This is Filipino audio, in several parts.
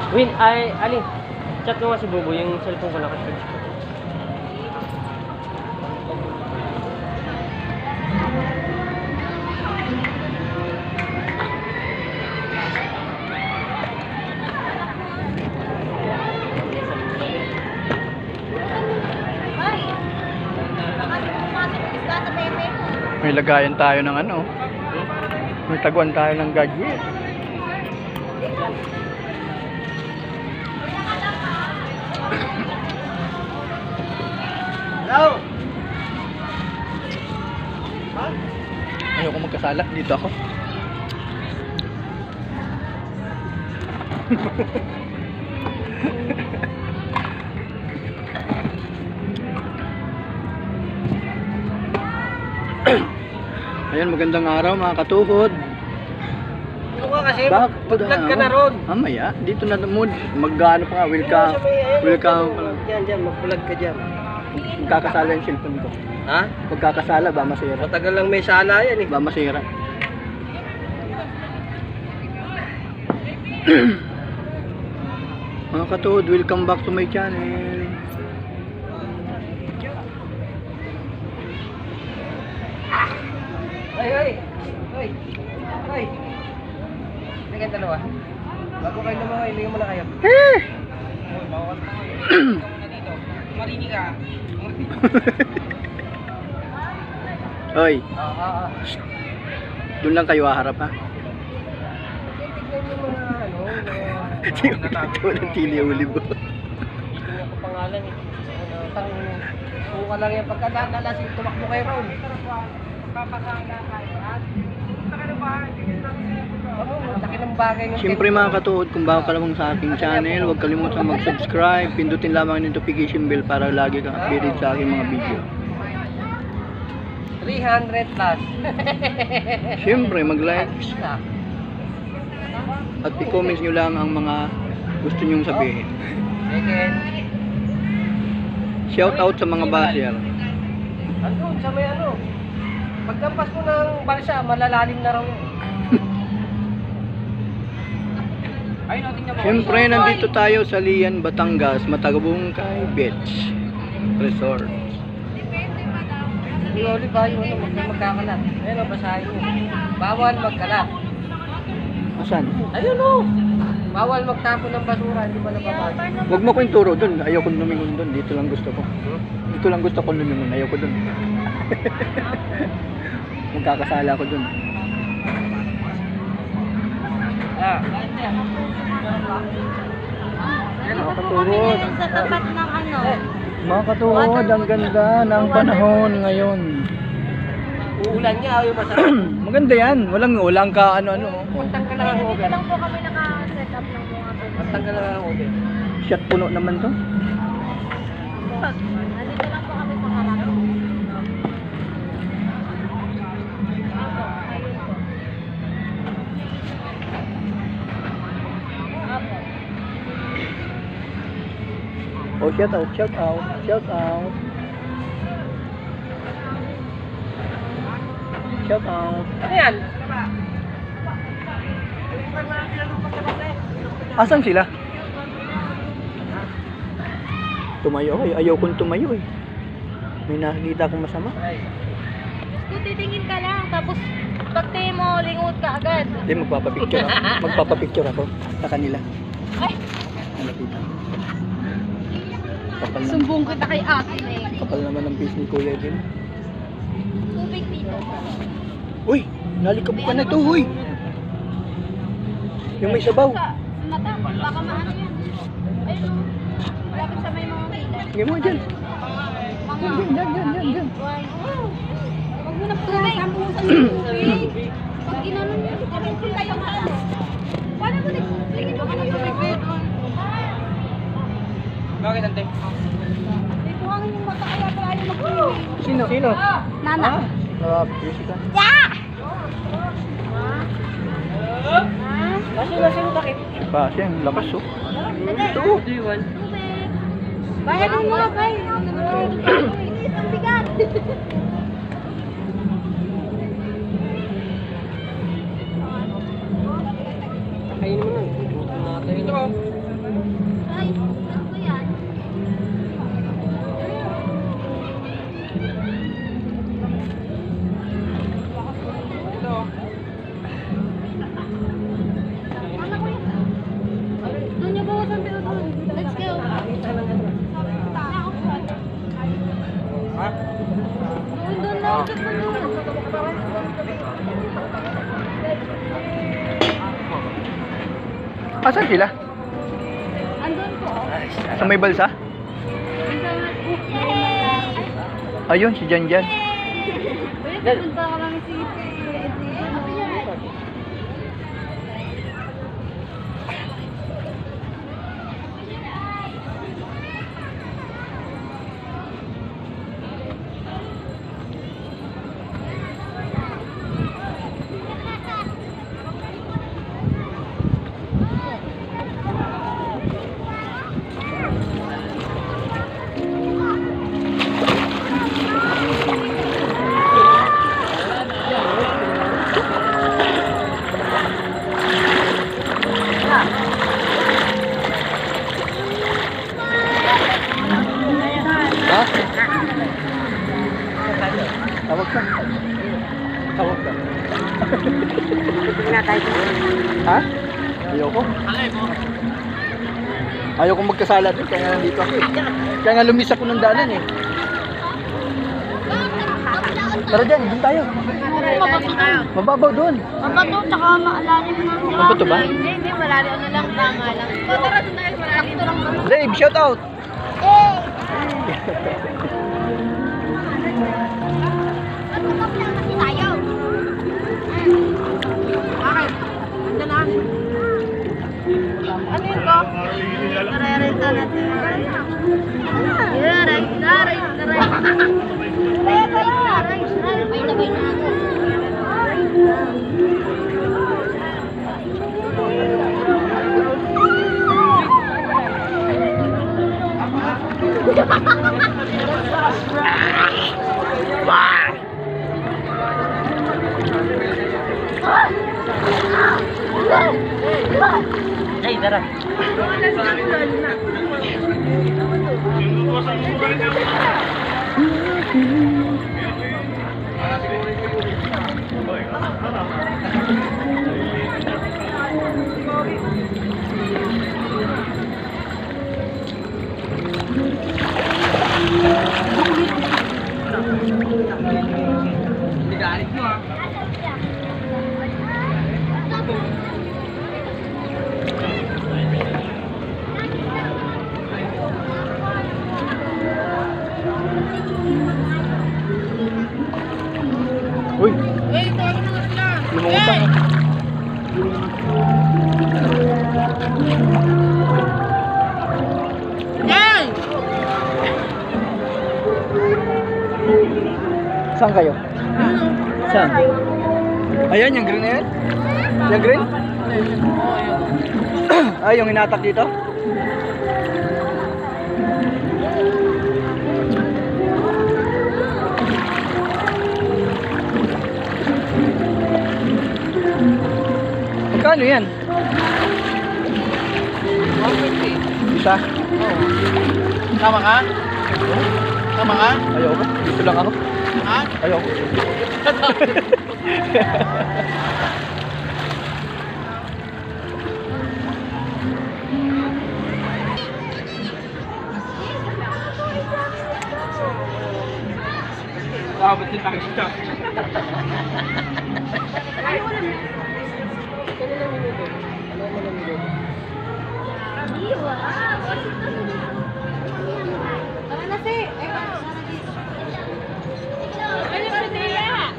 Win, ay, alin? Chat ko nga si Bobo, yung cellphone ko nakasage ko. May lagayan tayo ng ano. May taguan tayo ng gadget. Hello! Ayoko magkasala. Dito ako. Ayan, magandang araw mga katuhod. Ito ka kasi, mag-vlog ka na ron. Mamaya, dito na mood. Mag-ano pa nga, welcome. Welcome pala. Diyan, mag-vlog ka dyan. Magkakasala yung cellphone ko. Ha? Magkakasala, ba masira? Matagal lang may sala yan eh. Ba masira? Mga katuhod, welcome back to my channel. Ay. Hindi kayo dalawa. Bago kayo lumawa, ilingin mo na kayo. Marini ka. Hoy, doon lang kayo haharap ha. Tignan mo mga ano, Ito ng tili ulib. Ito ko pangalan eh. Suka lang yan. Pagkadadala, tumakbo kayo raw. Papasala kayo. Laki ng bagay ng Siyempre mga katuhod, kung bago ka lamang sa aking channel, huwag kalimutan mag-subscribe, pindutin lamang yung notification bell para lagi kang updated sa aking mga video. 300 plus. Siyempre mag-like at i-comments nyo lang ang mga gusto nyong sabihin. Second. Shout out sa mga basher. Andun, sa may ano. Pagkampas mo ng balsa, malalalim na raw yun. Siyempre nandito tayo sa Lian, Batangas, Matagabungkay Beach Resort. Hindi ulit ba yun, magkakalat. Ayun o, basahin mo. Bawal magkalat. Asan? Ayun o. Bawal magtapon ng basura, hindi ba nababasa? Huwag mo ko yung turo doon. Ayaw ko lumingon doon. Dito lang gusto ko. Dito lang gusto ko lumingon. Ayaw ko doon. Magkakasala ko doon. Mga katuhod. Sa tapat ng ano. Mga katuhod, ang ganda ng panahon ngayon. Uulan niya, ayaw masarap. Maganda yan. Walang ulang ka ano-ano. Magtanggal lang ang Dito oven. lang po kami naka-set up ng mga Magtanggal lang ang oven. Shot puno naman to. Nandito lang po kami sa harap. Oh, shout out, shout out, shout out. Shout out. Ano yan? Asan sila? Tumayo eh. Ayaw kong tumayo eh. May nakikita akong masama. Kung titingin ka lang, tapos pag tingin mo, lingot ka agad. Hindi, magpapapicture ako. Magpapapicture ako sa kanila. Ay, Nakita. Kapal naman. sumbong kita kay ate. Kapal naman ng face ni Kuya din. Tubig dito. Uy! Nalikab ka na to, uy! Yung may sabaw. Mata, baka maano yan. Ayun, lapit sa may mga kilay. Sige mo dyan. Mga, Dyan. Huwag mo na po sampusan ng tubig. Pag ginanon niya, sabihin kayo nga ano. Paano mo nagsigit mo ka ng tubig? Bakit ante? Dito ang yung mata kaya pala ayaw mag-tubig. Sino? Nana. Busy ka. Yeah! Sino takip? Pa, siya, ang lakas oh. Ito. Do you want? Tubig. Bayan mo mga bay. Ang bigat. Kainin mo nun. Ito. Asan sila? Andun po. Sa may balsa? Ayun, si Jan Jan. Punta ka lang si Ha? Tawag ka. Tawag ka. Ha? Ayoko. Ayoko magkasala din, kaya nga nandito ako eh. Kaya nga lumis ako ng daanan eh. Tara dyan, doon tayo. Mababaw doon. Mabato, tsaka maalalim na. Mabato ba? Hindi, malalim. Ano lang, tama lang. Tara, doon tayo, malalim. Sakto lang naman. Dave, shout out! Ano ka pala kasi tayo? Bakit? Ando na. Ano yun ko? Narerenta natin. Taray. Bay na ako. Ay, tara. Uy! Lumutang. Saan kayo? Saan? Ayan, yung green na yan? Yung green? Ay, yung hinatak dito? Magkano yan? 150. Isa? Tama ka? Tama ka? Ayoko. Dito lang ako. Ha? Ayoko. Abot din tayo siya.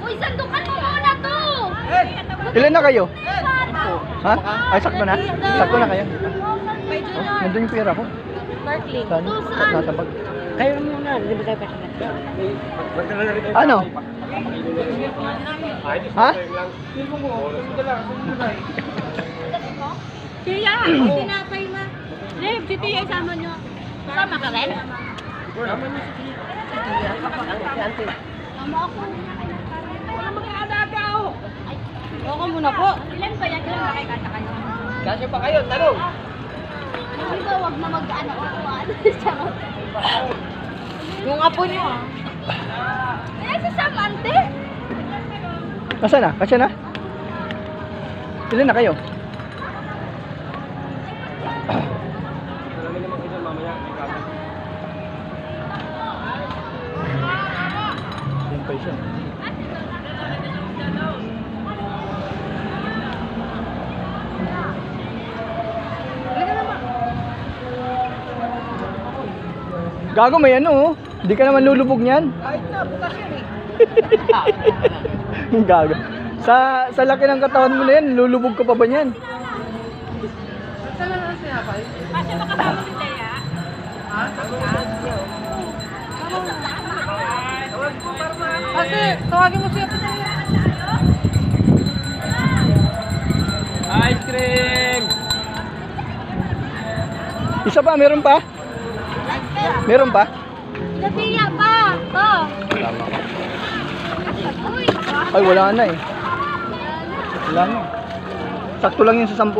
Uy, sandukan mo muna to! Ilan na kayo? Ha? Ay, sakto na? Sakto na kayo? Oh, nandun yung pera ko. Sparkling. Saan? Nasa bag. Kayo muna, hindi ba tayo pa siya? Ano? Ha? Tia, tinapay ma. Lev, si Tia isama nyo. Sama ka rin? Sama ako. Wala mag-aadaga ako. Ako muna po. Ilan ba yan? Ilan ba kayo kanta-kanta? Kasya pa kayo, tanong. Hindi ba, wag na mag-ano ako. Charot. Yung apo nyo ah. Eh, si Samante. Nasaan na? Kasya na? Ilan na kayo? Yan pa isa. Gago, may ano oh. Hindi ka naman lulubog niyan. Kahit na, butas yan eh. Gago. Sa laki ng katawan mo na yan, lulubog ka pa ba niyan? Saan na sinapay? Kasi makasama si Lea. Ha? Kasi, tawagin mo siya. Ice cream! Isa pa, meron pa? Meron pa? Napiya pa. To. Uy. Ay, wala na eh. Wala na. Sakto lang yun sa 10.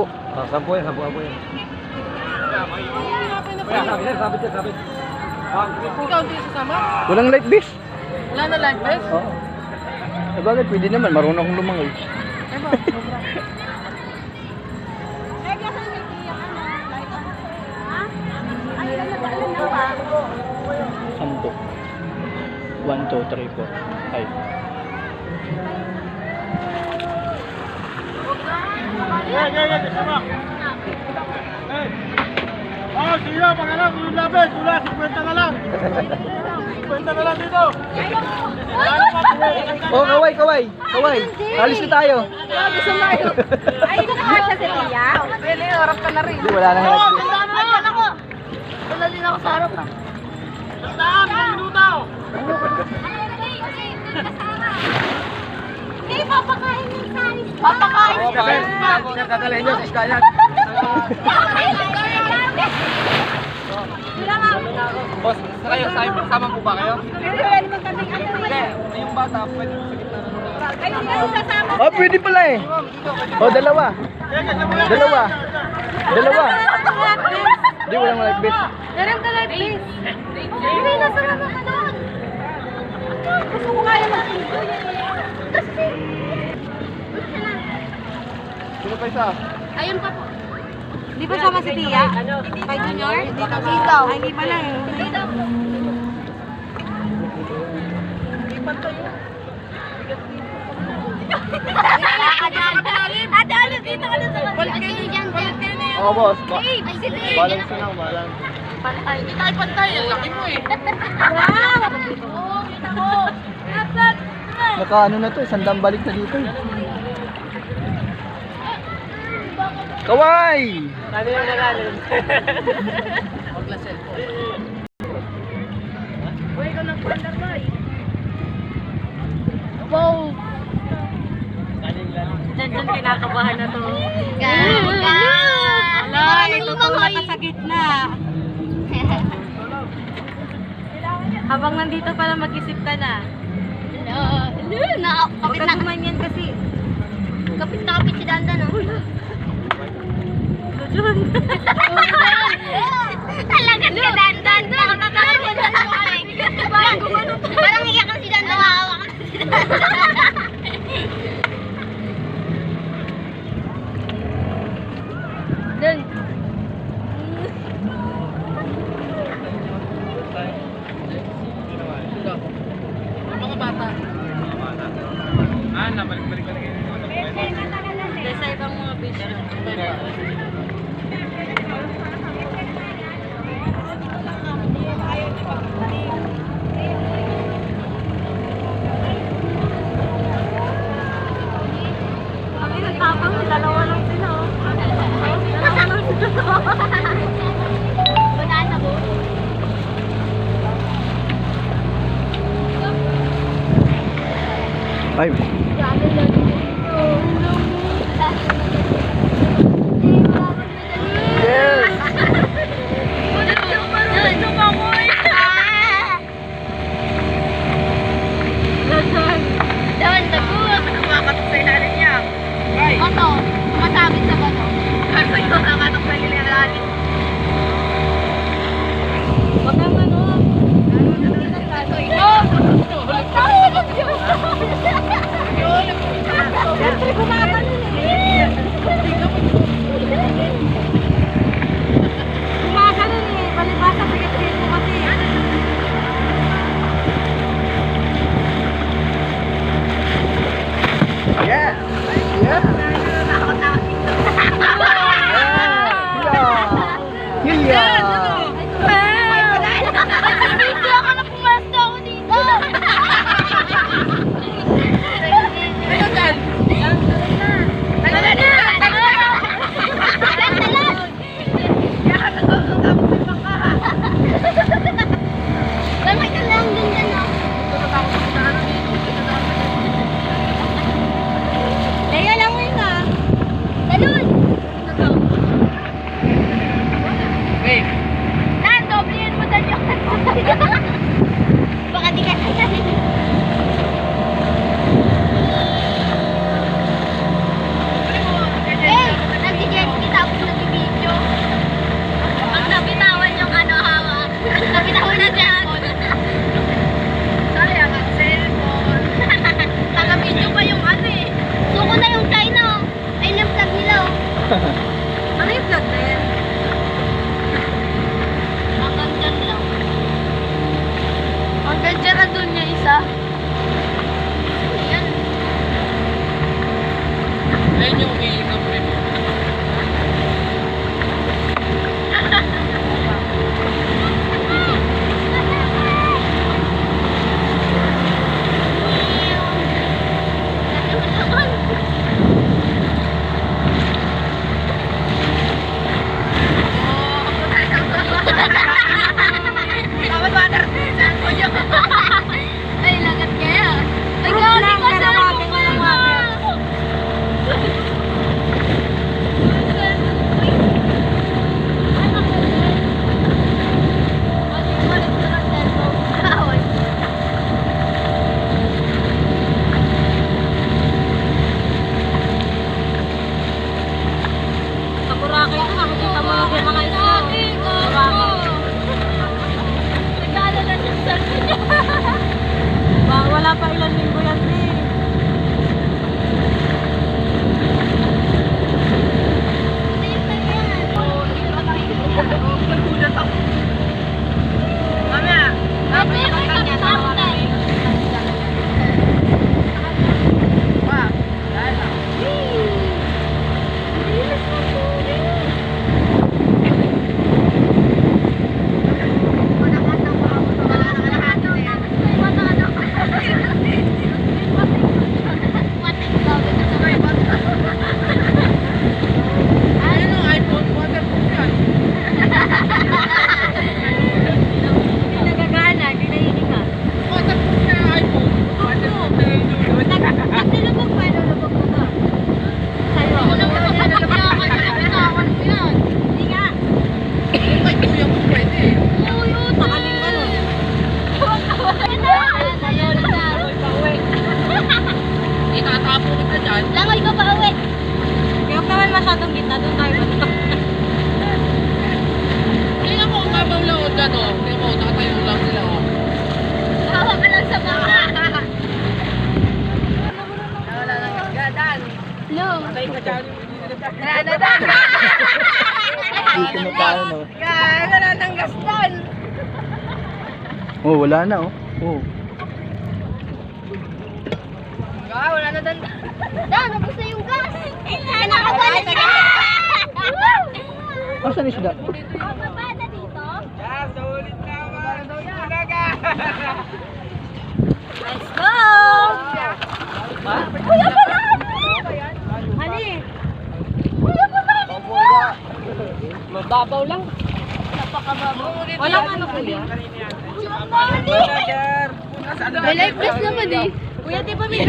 Sampo yan. Sabit. Ikaw hindi sasama? Walang light base? Wala na light vest? Oo. Eh bakit? Pwede naman. Marunong akong lumangoy. Ay, kasi may tiyak ka na. Ha? Ay, alam na ba? 10. 1, 2, 3, 4, 5. Oh, sige, pangalan, yung labis, wala, 50 na lang. 50 na lang dito. Oh, kaway. Alis na tayo. Gusto mo ito? Ay, ito na siya si Tia. Pili, harap ka na rin. Hindi, wala na light base. Ay, ako. Wala din ako sa harap. Saan, minuto. Hindi, papakain yung saris. Papakain yung saris. Dadalhin nyo sa iskayan. Boss, sama po ba kayo? Wala naman kaming ano. Hindi, yung bata, pwede sa gitna na nung Ay, hindi ako sasama. Oh, pwede pala eh. Oh, dalawa. Hindi, walang light base. Meron ka light base. Hindi, nasama ka na. Gusto ko kaya mag-pinto yan. Sino pa isa? Ayun pa po. Di ba sama si Tia? Kay Junior? Ikaw. Ay, hindi pala eh. Ate, alis dito ka na sa kanila. Oo, boss. Ay, sige. Balance na ako, balance. Pantay. Hindi tayo pantay, ang laki mo eh. Wow! Oo, kita ko. Dapat. Naka ano na to, sandang balik na dito. Kaway! Ano yung nalalim? Huwag na cellphone. Uy, ikaw ng panda boy. Wow! Diyan kinakabahan na to. Ala, natutulog ka sa gitna. Habang nandito pala mag-isip ka na. Kapit na kumanyan kasi. Kapit na kapit si Dandan. Lujon. Talagang si Dandan. Parang iyak ka si Dandan. Hawakan si Dandan. Dun. Mga bata. Nabalik-balik ka na Dahil sa ibang mga beach. Kami nagpapang, dalawa lang sila. Kasama sila. Banana boat. Ay, yes! Dawan, tagot. Kumakatok sa ilalim niya. Ano? Masabit sa bato. Kasi kumakatok sa ilalim. Wag kang ano. Siyempre, gumagano. masyadong gitna, doon tayo ba? Tingnan mo, mabaw lang o dyan o. Tingnan mo, nakatayo lang sila o. Hawa ka lang sa mga. Wala nang gadan. No. Patay ka dyan. Nanadan. Dito na tayo, no? Kaya wala nang gaston. Oh, wala na, oh. Oh. Wala na dan. Dan, nabos na yung gas. Nakabalik na. Asan isda? Ang baba na dito. Yan, sa ulit naman. Ulaga. Let's go! Kuya pala! Hani? Kuya pala! Mababaw lang. Napakababaw. Walang ano kuya. May life vest naman eh. Kuya, di ba may